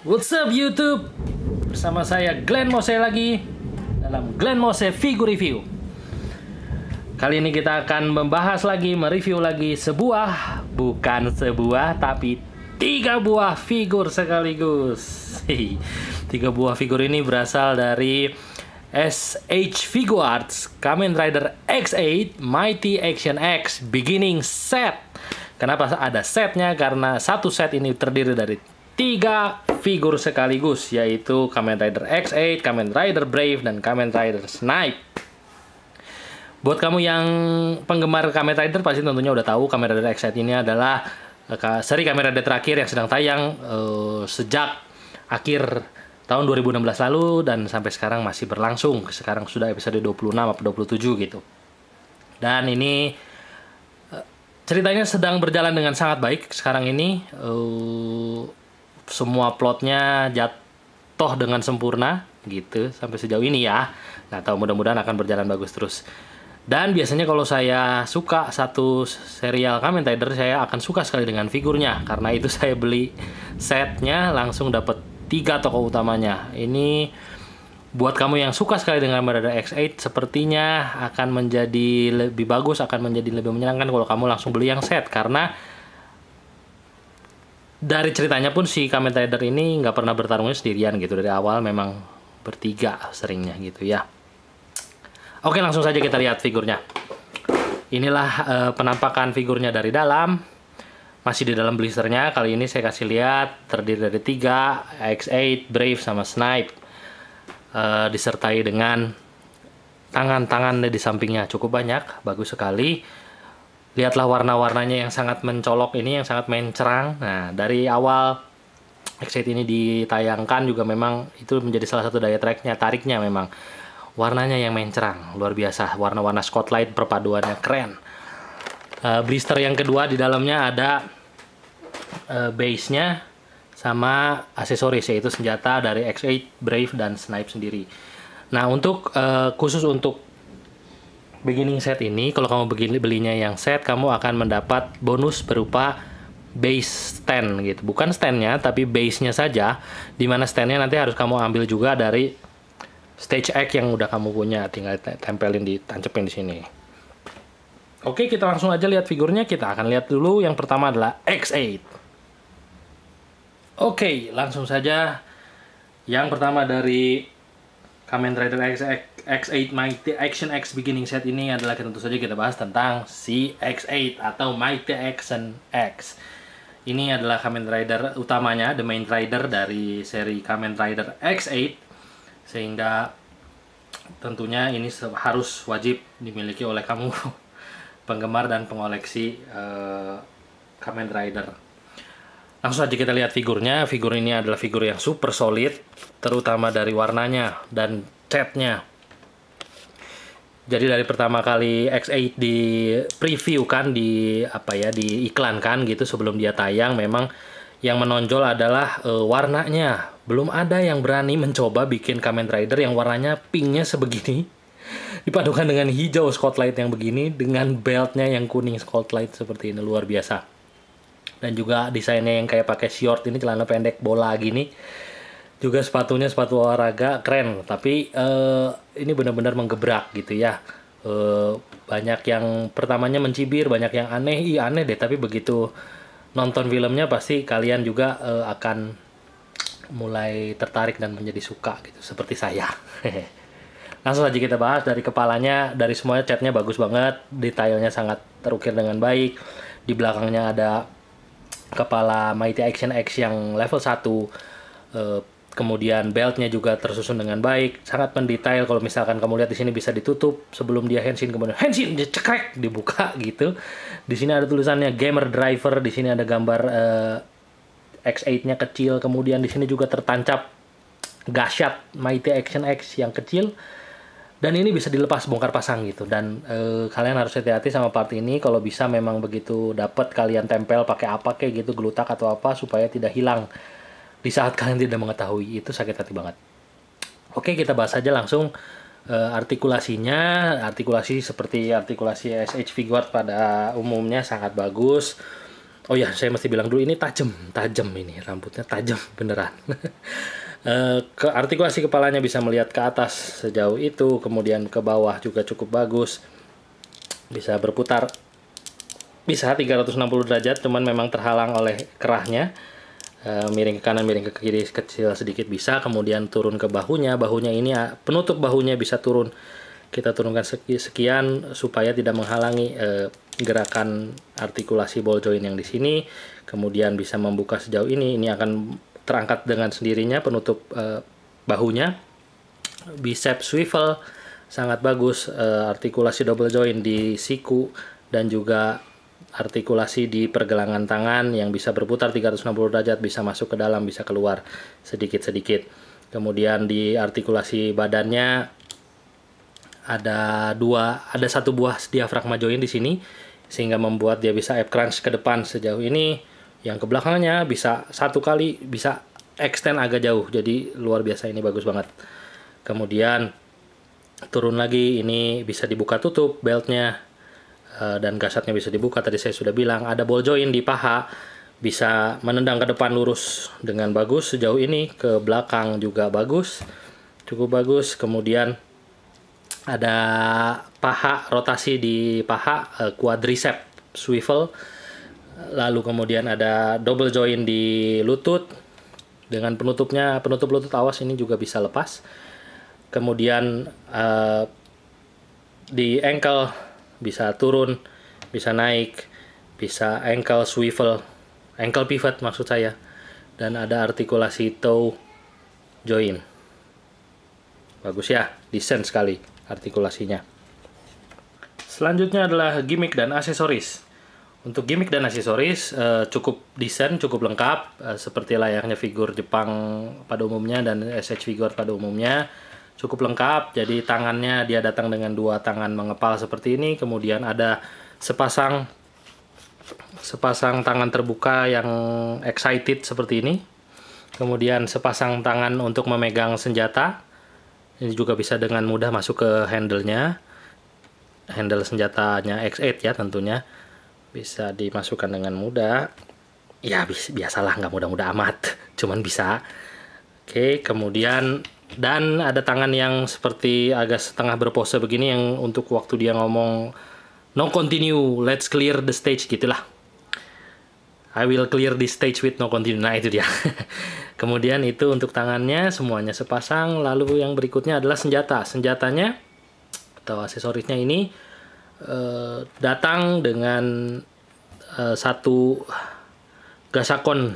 What's up YouTube? Bersama saya Glenn Mose lagi dalam Glenn Mose Figure Review. Kali ini kita akan membahas lagi, mereview lagi bukan sebuah, tapi 3 buah figur sekaligus. 3 buah figur ini berasal dari SH Figuarts Kamen Rider X8 Mighty Action X Beginning Set. Kenapa ada setnya? Karena satu set ini terdiri dari 3 figur sekaligus, yaitu Kamen Rider X8, Kamen Rider Brave, dan Kamen Rider Snipe. Buat kamu yang penggemar Kamen Rider pasti tentunya udah tahu Kamen Rider X8 ini adalah seri Kamen Rider terakhir yang sedang tayang sejak akhir tahun 2016 lalu dan sampai sekarang masih berlangsung. Sekarang sudah episode 26 atau 27 gitu. Dan ini ceritanya sedang berjalan dengan sangat baik sekarang ini. Semua plotnya jatuh dengan sempurna gitu sampai sejauh ini ya. Nggak tahu, mudah-mudahan akan berjalan bagus terus. Dan biasanya kalau saya suka satu serial Kamen Rider, saya akan suka sekali dengan figurnya. Karena itu saya beli setnya langsung dapat 3 tokoh utamanya. Ini buat kamu yang suka sekali dengan Kamen Rider X8, sepertinya akan menjadi lebih bagus, akan menjadi lebih menyenangkan kalau kamu langsung beli yang set. Karena dari ceritanya pun si Kamen Rider ini nggak pernah bertarungnya sendirian gitu. Dari awal memang bertiga seringnya gitu ya. Oke, langsung saja kita lihat figurnya. Inilah penampakan figurnya dari dalam. Masih di dalam blisternya. Kali ini saya kasih lihat terdiri dari 3, X8, Brave, sama Snipe. Disertai dengan tangan-tangan di sampingnya cukup banyak, bagus sekali. Lihatlah warna-warnanya yang sangat mencolok ini, yang sangat mencerang. Nah, dari awal X8 ini ditayangkan juga memang itu menjadi salah satu daya tariknya memang. Warnanya yang mencerang, luar biasa. Warna-warna spotlight perpaduannya keren. Blister yang kedua di dalamnya ada base-nya sama aksesoris, yaitu senjata dari X8, Brave, dan Snipe sendiri. Nah, untuk khusus untuk beginning set ini, kalau kamu belinya yang set, kamu akan mendapat bonus berupa base stand gitu. Bukan standnya, tapi base-nya saja. Dimana standnya nanti harus kamu ambil juga dari Stage X yang udah kamu punya, tinggal tempelin, ditancepin di sini. Oke, kita langsung aja lihat figurnya. Kita akan lihat dulu yang pertama adalah X8. Oke, langsung saja. Yang pertama dari Kamen Rider X8 Mighty Action X Beginning Set ini adalah tentu saja kita bahas tentang si X8 atau Mighty Action X. Ini adalah Kamen Rider utamanya, the main rider dari seri Kamen Rider X8. Sehingga tentunya ini harus wajib dimiliki oleh kamu penggemar dan pengoleksi Kamen Rider. Langsung saja kita lihat figurnya. Figur ini adalah figur yang super solid, terutama dari warnanya dan catnya. Jadi dari pertama kali X8 di preview kan, diiklankan gitu sebelum dia tayang, memang yang menonjol adalah warnanya. Belum ada yang berani mencoba bikin Kamen Rider yang warnanya pinknya sebegini, dipadukan dengan hijau spotlight yang begini, dengan beltnya yang kuning spotlight seperti ini, luar biasa. Dan juga desainnya yang kayak pakai short ini, celana pendek bola gini. Juga sepatunya sepatu olahraga, keren. Tapi ini benar-benar menggebrak gitu ya. Banyak yang pertamanya mencibir, banyak yang aneh, aneh deh. Tapi begitu nonton filmnya pasti kalian juga akan mulai tertarik dan menjadi suka gitu, seperti saya. Langsung aja kita bahas dari kepalanya. Dari semuanya catnya bagus banget, detailnya sangat terukir dengan baik. Di belakangnya ada kepala Mighty Action X yang level 1. Kemudian beltnya juga tersusun dengan baik, sangat mendetail. Kalau misalkan kamu lihat di sini bisa ditutup sebelum dia henshin, kemudian henshin dia cekrek dibuka gitu. Di sini ada tulisannya Gamer Driver, di sini ada gambar X8-nya kecil, kemudian di sini juga tertancap Gashat Mighty Action X yang kecil. Dan ini bisa dilepas bongkar pasang gitu. Dan kalian harus hati-hati sama part ini. Kalau bisa memang begitu dapat kalian tempel pakai apa kayak gitu, gelutak atau apa, supaya tidak hilang di saat kalian tidak mengetahui. Itu sakit hati banget. Oke, kita bahas aja langsung artikulasinya. Artikulasi seperti artikulasi SH Figuarts pada umumnya sangat bagus. Oh ya, saya mesti bilang dulu ini tajam ini rambutnya tajam beneran. Artikulasi kepalanya bisa melihat ke atas sejauh itu, kemudian ke bawah juga cukup bagus, bisa berputar, bisa 360 derajat, cuman memang terhalang oleh kerahnya. Miring ke kanan, miring ke kiri kecil sedikit bisa, kemudian turun ke bahunya ini penutup bahunya bisa turun, kita turunkan sekian supaya tidak menghalangi gerakan artikulasi ball joint yang di sini. Kemudian bisa membuka sejauh ini akan terangkat dengan sendirinya penutup bahunya. Bicep swivel sangat bagus, artikulasi double joint di siku dan juga artikulasi di pergelangan tangan yang bisa berputar 360 derajat, bisa masuk ke dalam, bisa keluar sedikit-sedikit. Kemudian di artikulasi badannya ada satu buah diafragma joint di sini sehingga membuat dia bisa ab crunch ke depan sejauh ini. Yang ke belakangnya bisa satu kali bisa extend agak jauh, jadi luar biasa, ini bagus banget. Kemudian turun lagi, ini bisa dibuka tutup beltnya dan gasatnya bisa dibuka. Tadi saya sudah bilang ada ball joint di paha, bisa menendang ke depan lurus dengan bagus sejauh ini, ke belakang juga bagus, cukup bagus. Kemudian ada paha, rotasi di paha, quadricep swivel. Lalu kemudian ada double joint di lutut dengan penutup lutut, awas ini juga bisa lepas. Kemudian di ankle bisa turun, bisa naik, bisa ankle swivel, ankle pivot maksud saya, dan ada artikulasi toe joint. Bagus ya, decent sekali artikulasinya. Selanjutnya adalah gimmick dan aksesoris. Untuk gimmick dan aksesoris cukup decent, cukup lengkap, seperti layaknya figur Jepang pada umumnya dan SH figure pada umumnya. Cukup lengkap, jadi tangannya dia datang dengan dua tangan mengepal seperti ini. Kemudian ada sepasang tangan terbuka yang excited seperti ini. Kemudian sepasang tangan untuk memegang senjata. Ini juga bisa dengan mudah masuk ke handle-nya. Handle senjatanya X8 ya tentunya. Bisa dimasukkan dengan mudah. Ya biasalah, nggak mudah-mudah amat. Cuman bisa. Oke, kemudian dan ada tangan yang seperti agak setengah berpose begini yang untuk waktu dia ngomong no continue, let's clear the stage gitulah. I will clear the stage with no continue. Nah itu dia. Kemudian itu untuk tangannya semuanya sepasang. Lalu yang berikutnya adalah senjatanya atau aksesorisnya ini datang dengan satu gasakon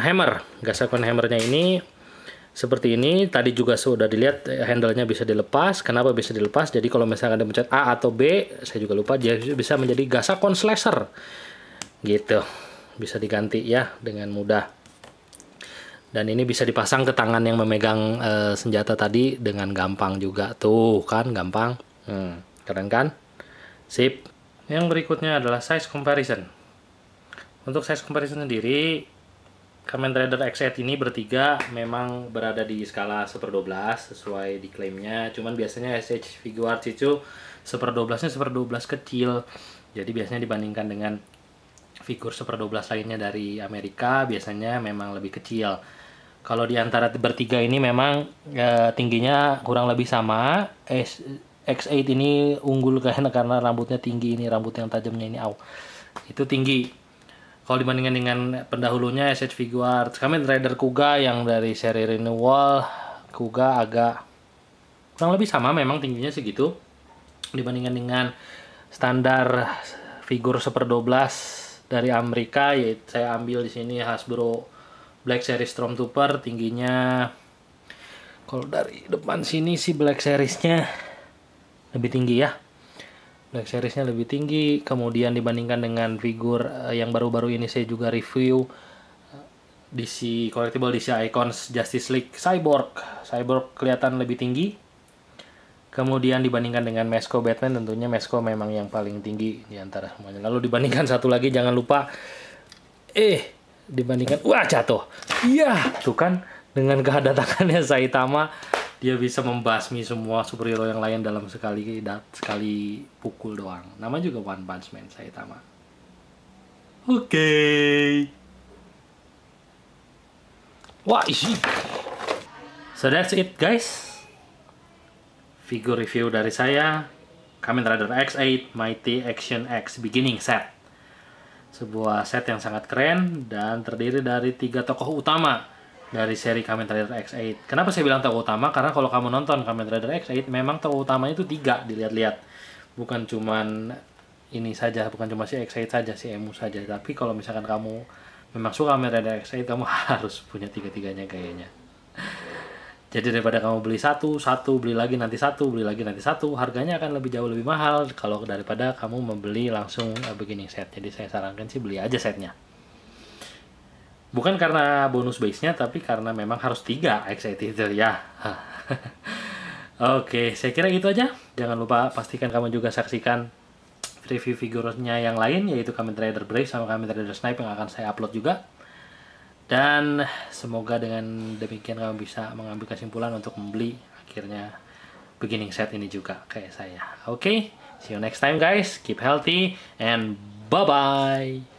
hammer. Gasakon hammernya ini seperti ini. Tadi juga sudah dilihat handle-nya bisa dilepas. Kenapa bisa dilepas? Jadi kalau misalkan dipencet A atau B, saya juga lupa, dia bisa menjadi gasakon slasher gitu, bisa diganti ya dengan mudah. Dan ini bisa dipasang ke tangan yang memegang senjata tadi dengan gampang juga. Tuh kan gampang. Keren kan? Sip. Yang berikutnya adalah size comparison. Untuk size comparison sendiri, Kamen Rider X8 ini bertiga memang berada di skala 1/12 sesuai diklaimnya. Cuman biasanya SH Figuarts itu 1/12-nya 1/12 kecil. Jadi biasanya dibandingkan dengan figur 1/12 lainnya dari Amerika biasanya memang lebih kecil. Kalau di antara bertiga ini memang tingginya kurang lebih sama. X8 ini unggul karena rambutnya tinggi, ini rambut yang tajamnya ini itu tinggi. Kalau dibandingkan dengan pendahulunya SH Figuarts, Kamen Rider Kuga yang dari seri Renewal, Kuga agak kurang lebih sama, memang tingginya segitu. Dibandingkan dengan standar figur 1/12 dari Amerika, yaitu saya ambil di sini Hasbro Black Series Stormtrooper, tingginya kalau dari depan sini sih Black Series-nya lebih tinggi ya. Black Series-nya lebih tinggi. Kemudian dibandingkan dengan figur yang baru-baru ini saya juga review DC Collectible DC Icons Justice League Cyborg kelihatan lebih tinggi. Kemudian dibandingkan dengan Mezco Batman, tentunya Mezco memang yang paling tinggi di antara semuanya. Lalu dibandingkan satu lagi, jangan lupa dibandingkan, wah jatuh. Iya, tuh kan dengan kehadatannya Saitama, dia bisa membasmi semua superhero yang lain dalam sekali pukul doang. Namanya juga One Punch Man Saitama. Oke. Wah, isi. So that's it guys. Figur review dari saya, Kamen Rider X8 Mighty Action X Beginning Set. Sebuah set yang sangat keren dan terdiri dari 3 tokoh utama dari seri Kamen Rider X8. Kenapa saya bilang tokoh utama? Karena kalau kamu nonton Kamen Rider X8, memang tokoh utamanya itu 3, dilihat-lihat. Bukan cuman ini saja, bukan cuma si X8 saja, si Emu saja. Tapi kalau misalkan kamu memang suka Kamen Rider X8, kamu harus punya 3-tiganya kayaknya. Jadi daripada kamu beli satu, beli lagi nanti satu, harganya akan lebih jauh lebih mahal kalau daripada kamu membeli langsung beginning set. Jadi saya sarankan sih beli aja setnya. Bukan karena bonus base-nya, tapi karena memang harus 3 X8 itu ya. Oke, saya kira gitu aja. Jangan lupa pastikan kamu juga saksikan review figurnya yang lain, yaitu Kamen Rider Brave sama Kamen Rider Snipe yang akan saya upload juga. Dan semoga dengan demikian kamu bisa mengambil kesimpulan untuk membeli akhirnya beginning set ini juga kayak saya. Oke, see you next time guys. Keep healthy and bye-bye.